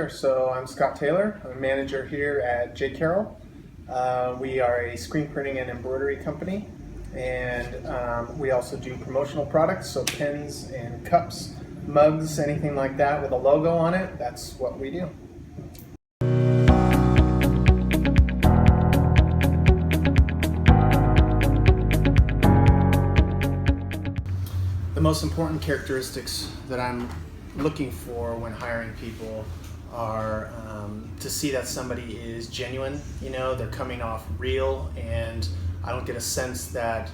Sure. So I'm Scott Taylor. I'm a manager here at Carroll. We are a screen printing and embroidery company, and we also do promotional products, so pins and cups, mugs, anything like that with a logo on it. That's what we do. The most important characteristics that I'm looking for when hiring people are to see that somebody is genuine, they're coming off real, and I don't get a sense that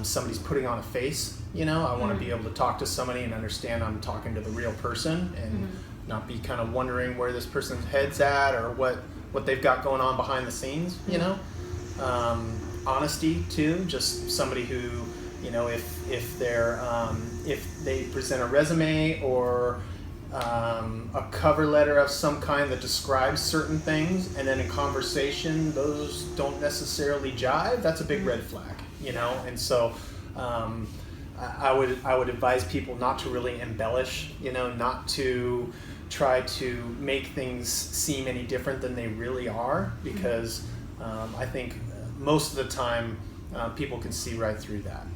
somebody's putting on a face. I want to be able to talk to somebody and understand I'm talking to the real person, and not be kind of wondering where this person's head's at or what they've got going on behind the scenes. Honesty too, just somebody who, if they present a resume or a cover letter of some kind that describes certain things, and then in conversation those don't necessarily jive, that's a big red flag, And so I would advise people not to really embellish, not to try to make things seem any different than they really are, because I think most of the time people can see right through that.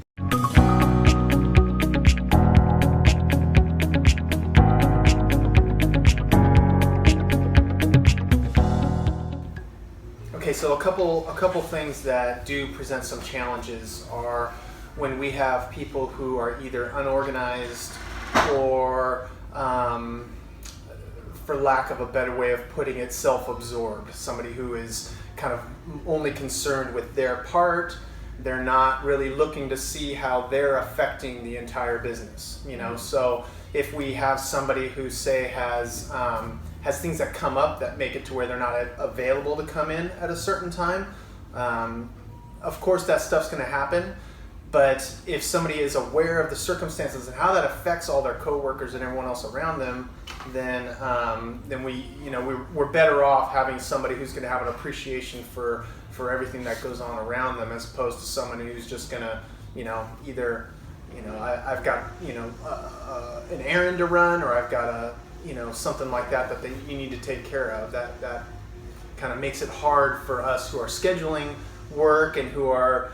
Okay, so a couple things that do present some challenges are when we have people who are either unorganized or, for lack of a better way of putting it, self-absorbed. Somebody who is kind of only concerned with their part. They're not really looking to see how they're affecting the entire business. So if we have somebody who, say, has things that come up that make it to where they're not available to come in at a certain time, of course that stuff's going to happen. But if somebody is aware of the circumstances and how that affects all their coworkers and everyone else around them, then we're better off having somebody who's going to have an appreciation for everything that goes on around them, as opposed to someone who's just going to, either, I've got, an errand to run, or I've got something like that you need to take care of. That kind of makes it hard for us who are scheduling work and who are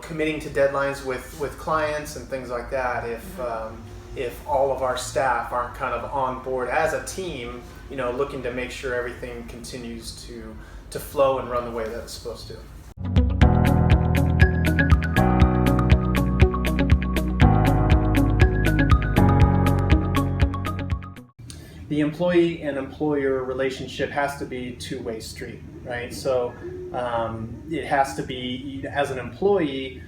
committing to deadlines with clients and things like that, if all of our staff aren't kind of on board as a team, looking to make sure everything continues to flow and run the way that it's supposed to. The employee and employer relationship has to be a two-way street, right? So it has to be, as an employee,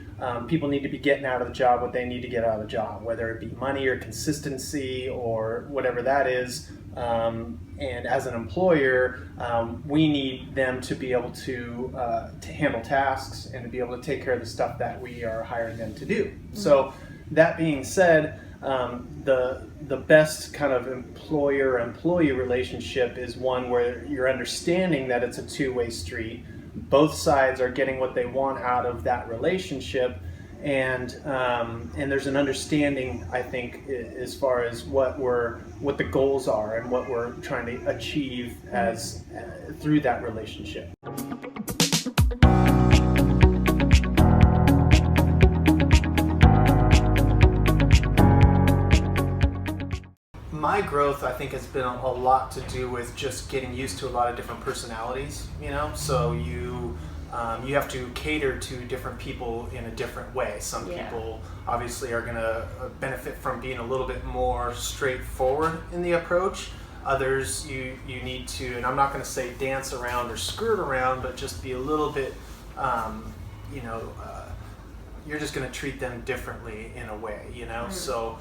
people need to be getting out of the job what they need to get out of the job, whether it be money or consistency or whatever that is. And as an employer, we need them to be able to handle tasks and to be able to take care of the stuff that we are hiring them to do. So that being said, the best kind of employer-employee relationship is one where you're understanding that it's a two-way street. Both sides are getting what they want out of that relationship, and there's an understanding, I think, as far as what the goals are and what we're trying to achieve through that relationship. My growth, I think, has been a lot to do with just getting used to a lot of different personalities, so you have to cater to different people in a different way. Some people obviously are going to benefit from being a little bit more straightforward in the approach. Others you need to, and I'm not going to say dance around or skirt around, but just be a little bit, you're just going to treat them differently in a way, so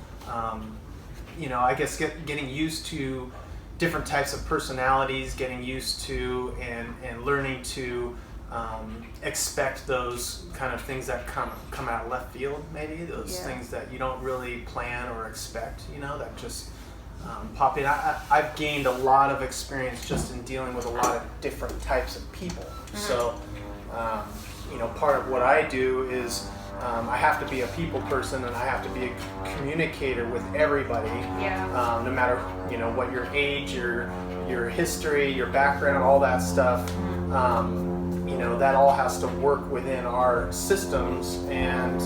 I guess getting used to different types of personalities, getting used to and learning to expect those kind of things that come out of left field, maybe those things that you don't really plan or expect, that just pop in. I've gained a lot of experience just in dealing with a lot of different types of people. So, part of what I do is I have to be a people person, and I have to be a communicator with everybody, no matter what your age, your your history, your background, all that stuff. That all has to work within our systems. And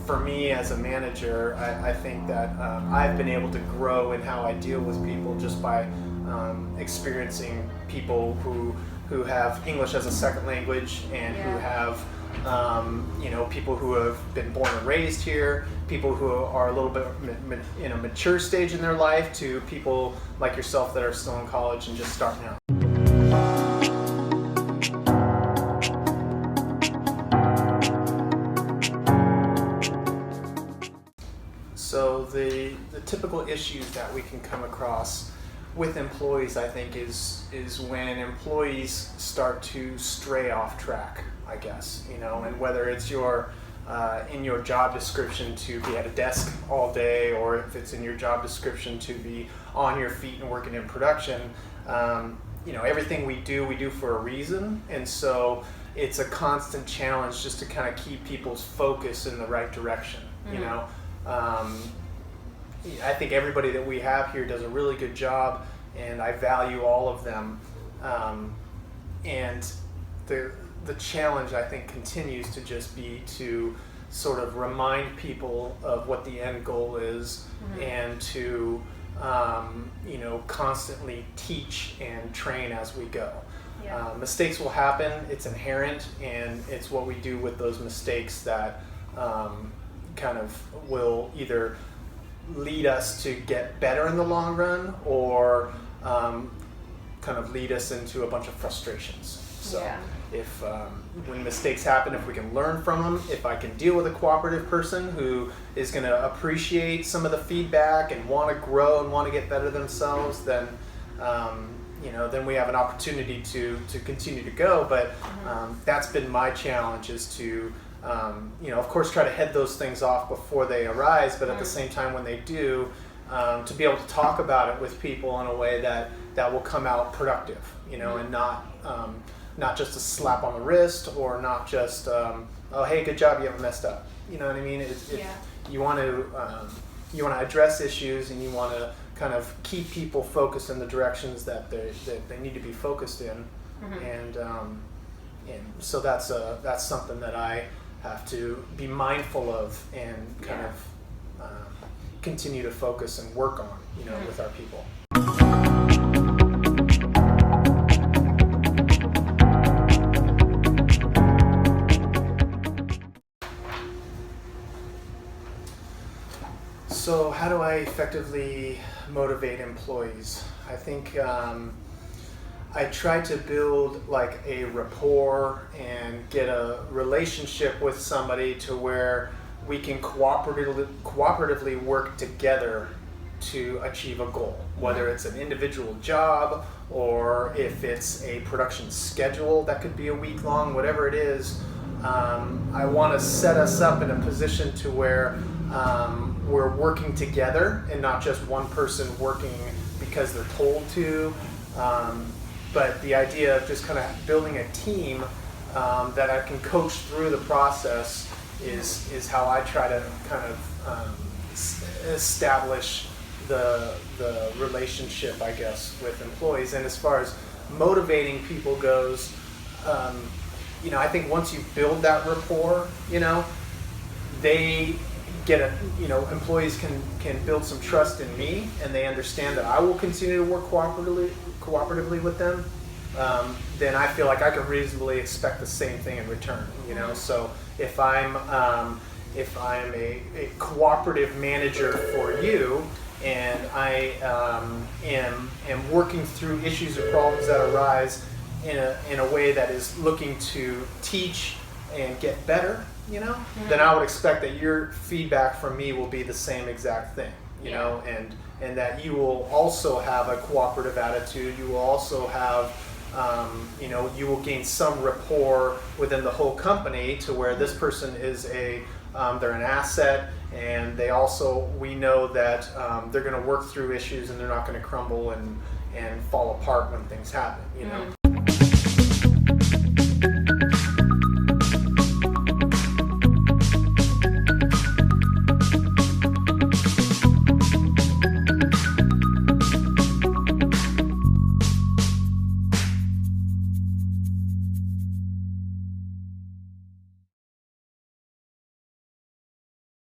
for me as a manager, I think that I've been able to grow in how I deal with people just by experiencing people who have English as a second language and who have people who have been born and raised here, people who are a little bit in a mature stage in their life, to people like yourself that are still in college and just starting out. So the typical issues that we can come across with employees, I think, is when employees start to stray off track, I guess, and whether it's in your job description to be at a desk all day, or if it's in your job description to be on your feet and working in production, everything we do for a reason, and so it's a constant challenge just to kind of keep people's focus in the right direction. I think everybody that we have here does a really good job, and I value all of them. And the challenge, I think, continues to just be to sort of remind people of what the end goal is, and to constantly teach and train as we go. Yeah. Mistakes will happen, it's inherent, and it's what we do with those mistakes that kind of will either lead us to get better in the long run, or kind of lead us into a bunch of frustrations. So if when mistakes happen, if we can learn from them, if I can deal with a cooperative person who is going to appreciate some of the feedback and want to grow and want to get better themselves, then then we have an opportunity to continue to go. But that's been my challenge, is to of course, try to head those things off before they arise, but at the same time, when they do, to be able to talk about it with people in a way that will come out productive, and not just a slap on the wrist, or not just, oh, hey, good job, you haven't messed up. You know what I mean? You want to address issues, and you want to kind of keep people focused in the directions that they need to be focused in, and so that's something that I have to be mindful of and kind of continue to focus and work on, with our people. So how do I effectively motivate employees? I think I try to build like a rapport and get a relationship with somebody to where we can cooperatively work together to achieve a goal, whether it's an individual job or if it's a production schedule that could be a week long, whatever it is. I want to set us up in a position to where we're working together and not just one person working because they're told to. But the idea of just kind of building a team that I can coach through the process is how I try to kind of establish the relationship, I guess, with employees. And as far as motivating people goes, I think once you build that rapport, they get employees can build some trust in me, and they understand that I will continue to work cooperatively with them. Then I feel like I can reasonably expect the same thing in return. So if I'm a cooperative manager for you, and I am working through issues or problems that arise in a way that is looking to teach and get better, then I would expect that your feedback from me will be the same exact thing, and that you will also have a cooperative attitude. You will also have, you will gain some rapport within the whole company to where this person is they're an asset, and we know that they're going to work through issues and they're not going to crumble and fall apart when things happen,